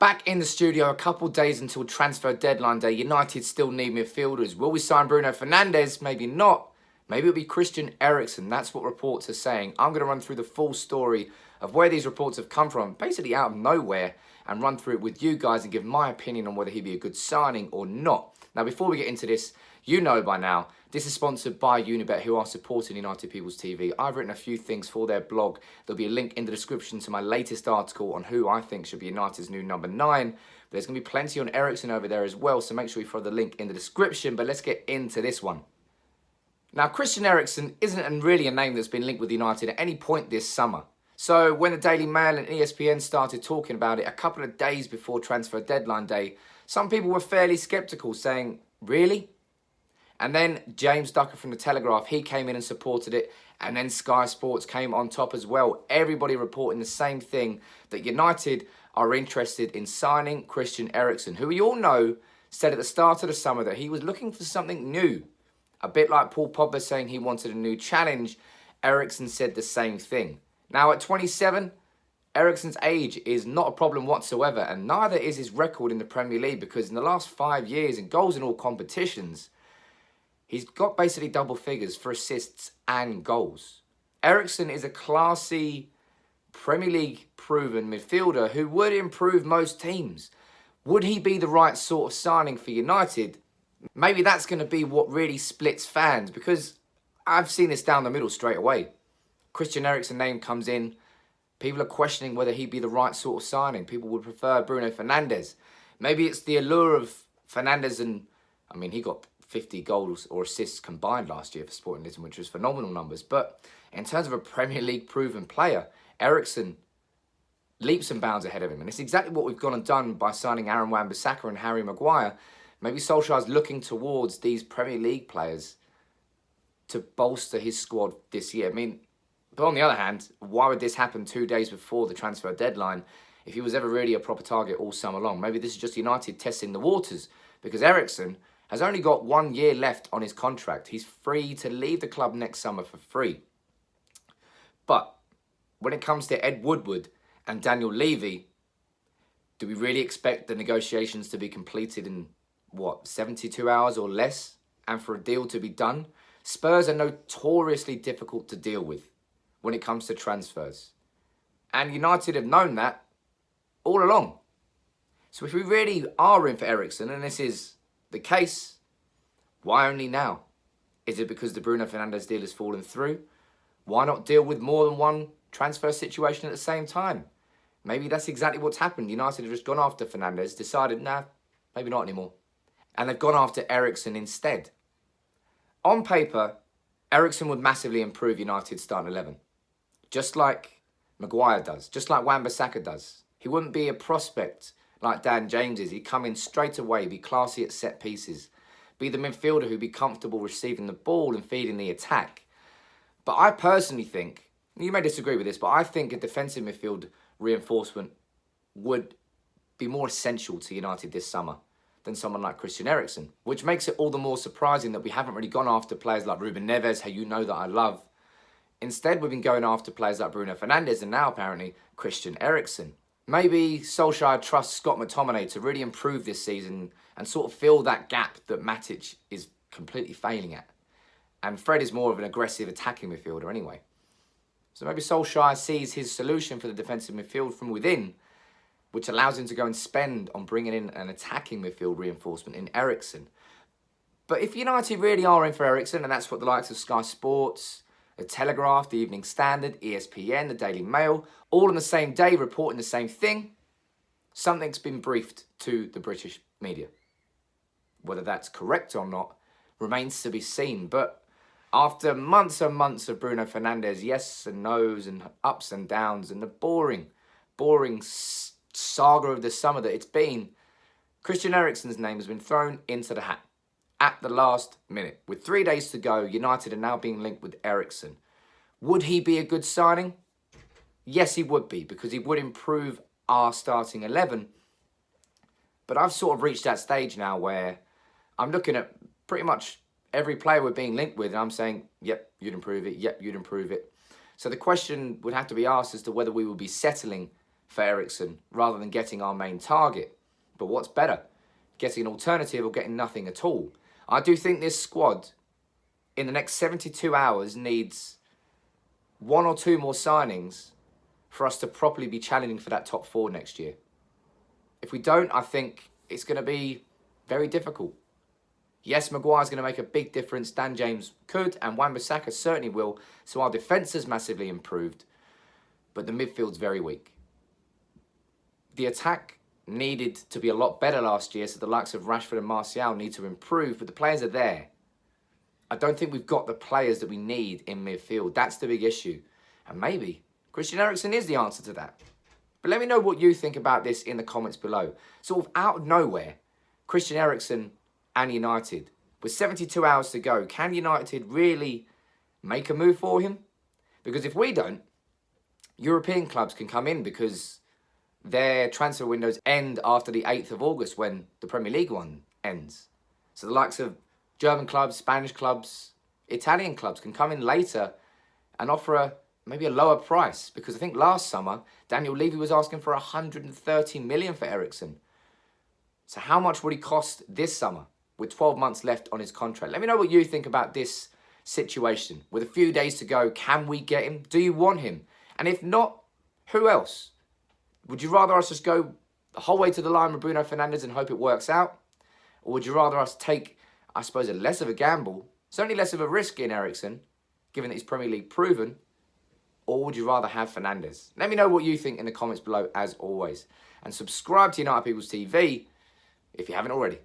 Back in the studio a couple days until transfer deadline day. United still need midfielders. Will we sign Bruno Fernandes? Maybe not. Maybe it'll be Christian Eriksen. That's what reports are saying. I'm going to run through the full story of where these reports have come from, basically out of nowhere, and run through it with you guys and give my opinion on whether he'd be a good signing or not. Now, before we get into this, you know by now, this is sponsored by Unibet, who are supporting United People's TV. I've written a few things for their blog. There'll be a link in the description to my latest article on who I think should be United's new number 9. But there's going to be plenty on Eriksen over there as well, so make sure you follow the link in the description. But let's get into this one. Now, Christian Eriksen isn't really a name that's been linked with United at any point this summer. So when the Daily Mail and ESPN started talking about it a couple of days before transfer deadline day, some people were fairly sceptical, saying, really? And then James Ducker from The Telegraph, he came in and supported it. And then Sky Sports came on top as well. Everybody reporting the same thing, that United are interested in signing Christian Eriksen, who we all know said at the start of the summer that he was looking for something new. A bit like Paul Pogba saying he wanted a new challenge, Eriksen said the same thing. Now at 27, Eriksen's age is not a problem whatsoever, and neither is his record in the Premier League, because in the last 5 years in goals in all competitions, he's got basically double figures for assists and goals. Eriksen is a classy, Premier League proven midfielder who would improve most teams. Would he be the right sort of signing for United? Maybe that's going to be what really splits fans, because I've seen this down the middle straight away. Christian Eriksen name comes in. People are questioning whether he'd be the right sort of signing. People would prefer Bruno Fernandes. Maybe it's the allure of Fernandes, and I mean, he got 50 goals or assists combined last year for Sporting Lisbon, which was phenomenal numbers. But in terms of a Premier League proven player, Eriksen leaps and bounds ahead of him. And it's exactly what we've gone and done by signing Aaron Wan-Bissaka and Harry Maguire. Maybe Solskjaer's looking towards these Premier League players to bolster his squad this year. I mean, but on the other hand, why would this happen 2 days before the transfer deadline if he was ever really a proper target all summer long? Maybe this is just United testing the waters, because Eriksen has only got 1 year left on his contract. He's free to leave the club next summer for free. But when it comes to Ed Woodward and Daniel Levy, do we really expect the negotiations to be completed in, 72 hours or less, and for a deal to be done? Spurs are notoriously difficult to deal with when it comes to transfers. And United have known that all along. So if we really are in for Eriksen, and this is the case, why only now? Is it because the Bruno Fernandes deal has fallen through? Why not deal with more than one transfer situation at the same time? Maybe that's exactly what's happened. United have just gone after Fernandes, decided, nah, maybe not anymore. And they've gone after Eriksen instead. On paper, Eriksen would massively improve United's starting 11. Just like Maguire does, just like Wan-Bissaka does. He wouldn't be a prospect like Dan James is. He'd come in straight away, be classy at set pieces, be the midfielder who'd be comfortable receiving the ball and feeding the attack. But I personally think, you may disagree with this, but I think a defensive midfield reinforcement would be more essential to United this summer than someone like Christian Eriksen, which makes it all the more surprising that we haven't really gone after players like Ruben Neves, who you know that I love. Instead, we've been going after players like Bruno Fernandes and now apparently Christian Eriksen. Maybe Solskjaer trusts Scott McTominay to really improve this season and sort of fill that gap that Matic is completely failing at. And Fred is more of an aggressive attacking midfielder anyway. So maybe Solskjaer sees his solution for the defensive midfield from within, which allows him to go and spend on bringing in an attacking midfield reinforcement in Eriksen. But if United really are in for Eriksen, and that's what the likes of Sky Sports, The Telegraph, The Evening Standard, ESPN, The Daily Mail, all on the same day reporting the same thing, something's been briefed to the British media. Whether that's correct or not remains to be seen. But after months and months of Bruno Fernandes, yes and no's and ups and downs, and the boring saga of the summer that it's been, Christian Eriksen's name has been thrown into the hat at the last minute. With 3 days to go, United are now being linked with Eriksen. Would he be a good signing? Yes, he would be, because he would improve our starting 11. But I've sort of reached that stage now where I'm looking at pretty much every player we're being linked with, and I'm saying, yep, you'd improve it, yep, you'd improve it. So the question would have to be asked as to whether we will be settling for Eriksen rather than getting our main target. But what's better? Getting an alternative or getting nothing at all? I do think this squad in the next 72 hours needs 1 or 2 more signings for us to properly be challenging for that top 4 next year. If we don't, I think it's going to be very difficult. Yes, Maguire's going to make a big difference. Dan James could, and Wan-Bissaka certainly will. So our defence has massively improved. But the midfield's very weak. The attack needed to be a lot better last year, so the likes of Rashford and Martial need to improve. But the players are there. I don't think we've got the players that we need in midfield. That's the big issue. And maybe Christian Eriksen is the answer to that. But let me know what you think about this in the comments below. Sort of out of nowhere, Christian Eriksen and United. With 72 hours to go, can United really make a move for him? Because if we don't, European clubs can come in because their transfer windows end after the 8th of August when the Premier League one ends. So the likes of German clubs, Spanish clubs, Italian clubs can come in later and offer maybe a lower price. Because I think last summer, Daniel Levy was asking for 130 million for Eriksen. So how much would he cost this summer with 12 months left on his contract? Let me know what you think about this situation. With a few days to go, can we get him? Do you want him? And if not, who else? Would you rather us just go the whole way to the line with Bruno Fernandes and hope it works out? Or would you rather us take, I suppose, a less of a gamble, certainly less of a risk in Eriksen, given that he's Premier League proven? Or would you rather have Fernandes? Let me know what you think in the comments below, as always. And subscribe to United People's TV if you haven't already.